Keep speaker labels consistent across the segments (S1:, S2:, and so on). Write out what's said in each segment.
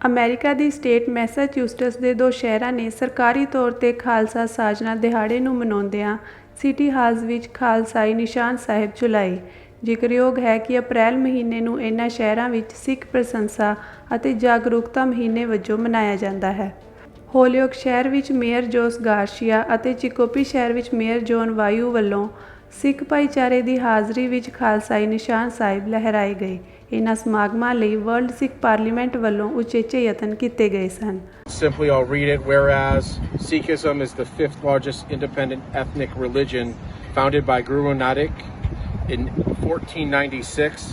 S1: America ਦੀ state ਮੈਸਾਚਿਊਸਟਸ ਦੇ 2 ਸ਼ਹਿਰਾਂ ਨੇ ਸਰਕਾਰੀ ਤੌਰ 'ਤੇ ਖਾਲਸਾ ਸਾਜਨਾ ਦਿਹਾੜੇ ਨੂੰ ਮਨਾਉਂਦਿਆਂ ਸਿਟੀ ਹਾਲਸ ਵਿੱਚ ਖਾਲਸਾਈ ਨਿਸ਼ਾਨ ਸਾਹਿਬ ਝੁਲਾਏ। ਜ਼ਿਕਰਯੋਗ ਹੈ ਕਿ ਅਪ੍ਰੈਲ ਮਹੀਨੇ ਨੂੰ ਇਨ੍ਹਾਂ ਸ਼ਹਿਰਾਂ ਵਿੱਚ ਸਿੱਖ ਪ੍ਰਸ਼ੰਸਾ ਅਤੇ ਜਾਗਰੂਕਤਾ ਮਹੀਨੇ ਵਜੋਂ ਮਨਾਇਆ ਜਾਂਦਾ ਹੈ। ਹੋਲਿਓਕ ਸ਼ਹਿਰ ਵਿੱਚ ਮੇਅਰ ਜੋਸ ਗਾਰਸ਼ੀਆ ਅਤੇ ਚਿਕੋਪੀ ਸ਼ਹਿਰ ਵਿੱਚ ਮੇਅਰ ਜੌਨ ਵਾਯੂ ਵੱਲੋਂ ਸਿੱਖ ਭਾਈਚਾਰੇ ਦੀ ਹਾਜ਼ਰੀ ਵਿੱਚ ਖਾਲਸਾਈ ਨਿਸ਼ਾਨ ਸਾਹਿਬ ਲਹਿਰਾਏ ਗਏ। ਇਨ੍ਹਾਂ ਸਮਾਗਮਾਂ ਲਈ ਵਰਲਡ ਸਿੱਖ ਪਾਰਲੀਮੈਂਟ ਵੱਲੋਂ ਉਚੇਚੇ ਯਤਨ ਕੀਤੇ ਗਏ ਸਨ।
S2: Simply I'll read it. Whereas Sikhism is the 5th largest independent ethnic religion founded by Guru Nanak in 1496,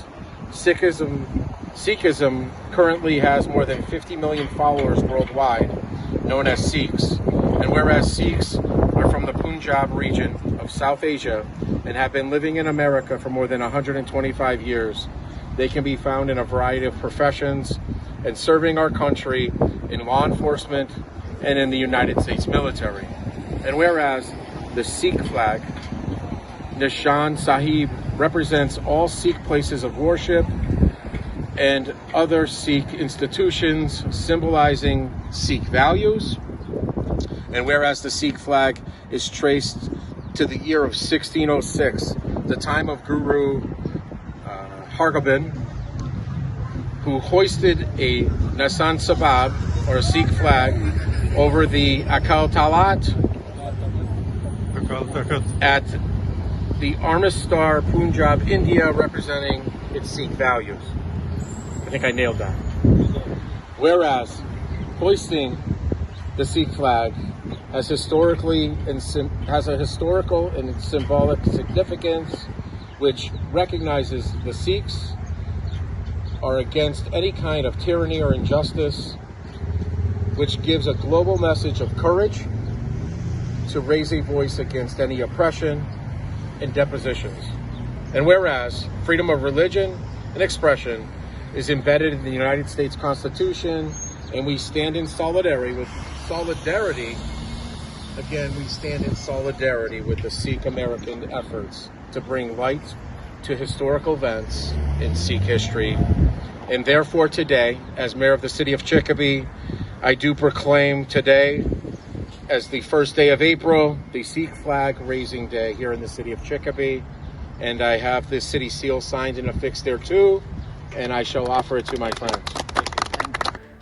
S2: Sikhism currently has more than 50 million followers worldwide, known as Sikhs. And whereas Sikhs are from the Punjab region of South Asia and have been living in America for more than 125 years, they can be found in a variety of professions and serving our country in law enforcement and in the United States military. And whereas the Sikh flag, Nishan Sahib, represents all Sikh places of worship and other Sikh institutions symbolizing Sikh values. And whereas the Sikh flag is traced to the year of 1606, the time of Guru Hargobind, who hoisted a Nisan Sabab or a Sikh flag over the Akal Talat at the Armistar, Punjab, India, representing its Sikh values. I think I nailed that. Whereas hoisting the Sikh flag has a historical and symbolic significance, which recognizes the Sikhs are against any kind of tyranny or injustice, which gives a global message of courage to raise a voice against any oppression and depositions. And whereas freedom of religion and expression is embedded in the United States Constitution, and we stand in solidarity with the Sikh American efforts to bring light to historical events in Sikh history. And therefore today, as mayor of the city of Chicopee, I do proclaim today as the first day of April, the Sikh flag raising day here in the city of Chicopee. And I have the city seal signed and affixed there too, and I shall offer it to my friends.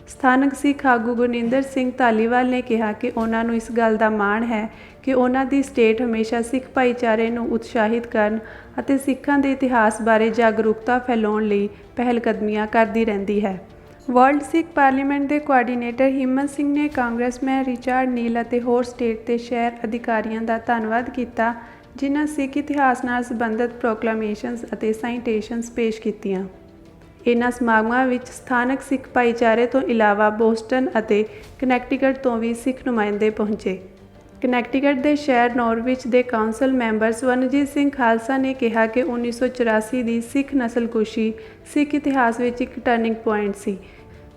S1: ਸਥਾਨਕ ਸਿੱਖ ਆਗੂ ਗੁਰਨਿੰਦਰ ਸਿੰਘ ਧਾਲੀਵਾਲ ਨੇ ਕਿਹਾ ਕਿ ਉਹਨਾਂ ਨੂੰ ਇਸ ਗੱਲ ਦਾ ਮਾਣ ਹੈ ਕਿ ਉਹਨਾਂ ਦੀ ਸਟੇਟ ਹਮੇਸ਼ਾ ਸਿੱਖ ਭਾਈਚਾਰੇ ਨੂੰ ਉਤਸ਼ਾਹਿਤ ਕਰਨ ਅਤੇ ਸਿੱਖਾਂ ਦੇ ਇਤਿਹਾਸ ਬਾਰੇ ਜਾਗਰੂਕਤਾ ਫੈਲਾਉਣ ਲਈ ਪਹਿਲਕਦਮੀਆਂ ਕਰਦੀ ਰਹਿੰਦੀ ਹੈ। ਵਰਲਡ ਸਿੱਖ ਪਾਰਲੀਮੈਂਟ ਦੇ ਕੋਆਰਡੀਨੇਟਰ ਹਿੰਮਤ ਸਿੰਘ ਨੇ ਕਾਂਗਰਸਮੈਨ ਰਿਚਾਰਡ ਨੀਲ ਅਤੇ ਹੋਰ ਸਟੇਟ ਤੇ ਸ਼ਹਿਰ ਅਧਿਕਾਰੀਆਂ ਦਾ ਧੰਨਵਾਦ ਕੀਤਾ, ਜਿਨ੍ਹਾਂ ਸਿੱਖ ਇਤਿਹਾਸ ਨਾਲ ਸੰਬੰਧਿਤ ਪ੍ਰੋਕਲਾਮੇਸ਼ਨਸ ਅਤੇ ਸਾਈਟੇਸ਼ਨਸ ਪੇਸ਼ ਕੀਤੀਆਂ। ਇਨ੍ਹਾਂ ਸਮਾਗਮਾਂ ਵਿੱਚ ਸਥਾਨਕ ਸਿੱਖ ਭਾਈਚਾਰੇ ਤੋਂ ਇਲਾਵਾ ਬੋਸਟਨ ਅਤੇ ਕਨੈਕਟੀਕਟ ਤੋਂ ਵੀ ਸਿੱਖ ਨੁਮਾਇੰਦੇ ਪਹੁੰਚੇ। ਕਨੈਕਟੀਕਟ ਦੇ ਸ਼ਹਿਰ ਨੌਰਵਿਚ ਦੇ ਕਾਉਂਸਲ ਮੈਂਬਰ ਸਵਰਨਜੀਤ ਸਿੰਘ ਖਾਲਸਾ ਨੇ ਕਿਹਾ ਕਿ 1984 ਦੀ ਸਿੱਖ ਨਸਲਕੁਸ਼ੀ ਸਿੱਖ ਇਤਿਹਾਸ ਵਿੱਚ ਇੱਕ ਟਰਨਿੰਗ ਪੁਆਇੰਟ ਸੀ,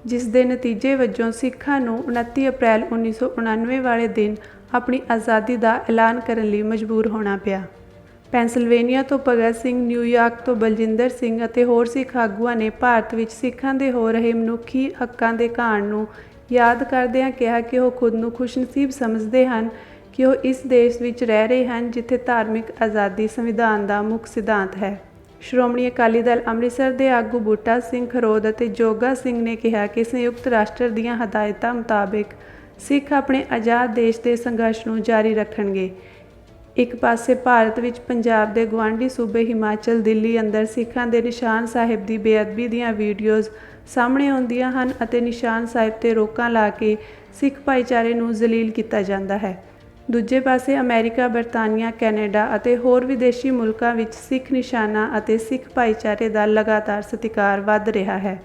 S1: ਜਿਸ ਦੇ ਨਤੀਜੇ ਵਜੋਂ ਸਿੱਖਾਂ ਨੂੰ 29 ਅਪ੍ਰੈਲ 1999 ਵਾਲੇ ਦਿਨ ਆਪਣੀ ਆਜ਼ਾਦੀ ਦਾ ਐਲਾਨ ਕਰਨ ਲਈ ਮਜਬੂਰ ਹੋਣਾ ਪਿਆ। ਪੈਂਸਿਲਵੇਨੀਆ ਤੋਂ ਭਗਤ ਸਿੰਘ, ਨਿਊਯਾਰਕ ਤੋਂ ਬਲਜਿੰਦਰ ਸਿੰਘ ਅਤੇ ਹੋਰ ਸਿੱਖ ਆਗੂਆਂ ਨੇ ਭਾਰਤ ਵਿੱਚ ਸਿੱਖਾਂ ਦੇ ਹੋ ਰਹੇ ਮਨੁੱਖੀ ਹੱਕਾਂ ਦੇ ਘਾਣ ਨੂੰ ਯਾਦ ਕਰਦਿਆਂ ਕਿਹਾ ਕਿ ਉਹ ਖੁਦ ਨੂੰ ਖੁਸ਼ਨਸੀਬ ਸਮਝਦੇ ਹਨ ਕਿ ਉਹ ਇਸ ਦੇਸ਼ ਵਿੱਚ ਰਹਿ ਰਹੇ ਹਨ ਜਿੱਥੇ ਧਾਰਮਿਕ ਆਜ਼ਾਦੀ ਸੰਵਿਧਾਨ ਦਾ ਮੁੱਖ ਸਿਧਾਂਤ ਹੈ। ਸ਼੍ਰੋਮਣੀ ਅਕਾਲੀ ਦਲ ਅੰਮ੍ਰਿਤਸਰ ਦੇ ਆਗੂ ਬੂਟਾ ਸਿੰਘ ਖਰੋਦ ਅਤੇ ਜੋਗਾ ਸਿੰਘ ਨੇ ਕਿਹਾ ਕਿ ਸੰਯੁਕਤ ਰਾਸ਼ਟਰ ਦੀਆਂ ਹਦਾਇਤਾਂ ਮੁਤਾਬਿਕ ਸਿੱਖ ਆਪਣੇ ਆਜ਼ਾਦ ਦੇਸ਼ ਦੇ ਸੰਘਰਸ਼ ਨੂੰ ਜਾਰੀ ਰੱਖਣਗੇ। ਇੱਕ ਪਾਸੇ ਭਾਰਤ ਵਿੱਚ ਪੰਜਾਬ ਦੇ ਗੁਆਂਢੀ ਸੂਬੇ ਹਿਮਾਚਲ, ਦਿੱਲੀ ਅੰਦਰ ਸਿੱਖਾਂ ਦੇ ਨਿਸ਼ਾਨ ਸਾਹਿਬ ਦੀ ਬੇਅਦਬੀ ਦੀਆਂ ਵੀਡੀਓਜ਼ ਸਾਹਮਣੇ ਆਉਂਦੀਆਂ ਹਨ ਅਤੇ ਨਿਸ਼ਾਨ ਸਾਹਿਬ 'ਤੇ ਰੋਕਾਂ ਲਾ ਕੇ ਸਿੱਖ ਭਾਈਚਾਰੇ ਨੂੰ ਜ਼ਲੀਲ ਕੀਤਾ ਜਾਂਦਾ ਹੈ। ਦੂਜੇ ਪਾਸੇ ਅਮਰੀਕਾ, ਬਰਤਾਨੀਆ, ਕੈਨੇਡਾ ਅਤੇ ਹੋਰ ਵਿਦੇਸ਼ੀ ਮੁਲਕਾਂ ਵਿੱਚ ਸਿੱਖ ਨਿਸ਼ਾਨਾਂ ਅਤੇ ਸਿੱਖ ਭਾਈਚਾਰੇ ਦਾ ਲਗਾਤਾਰ ਸਤਿਕਾਰ ਵੱਧ ਰਿਹਾ ਹੈ।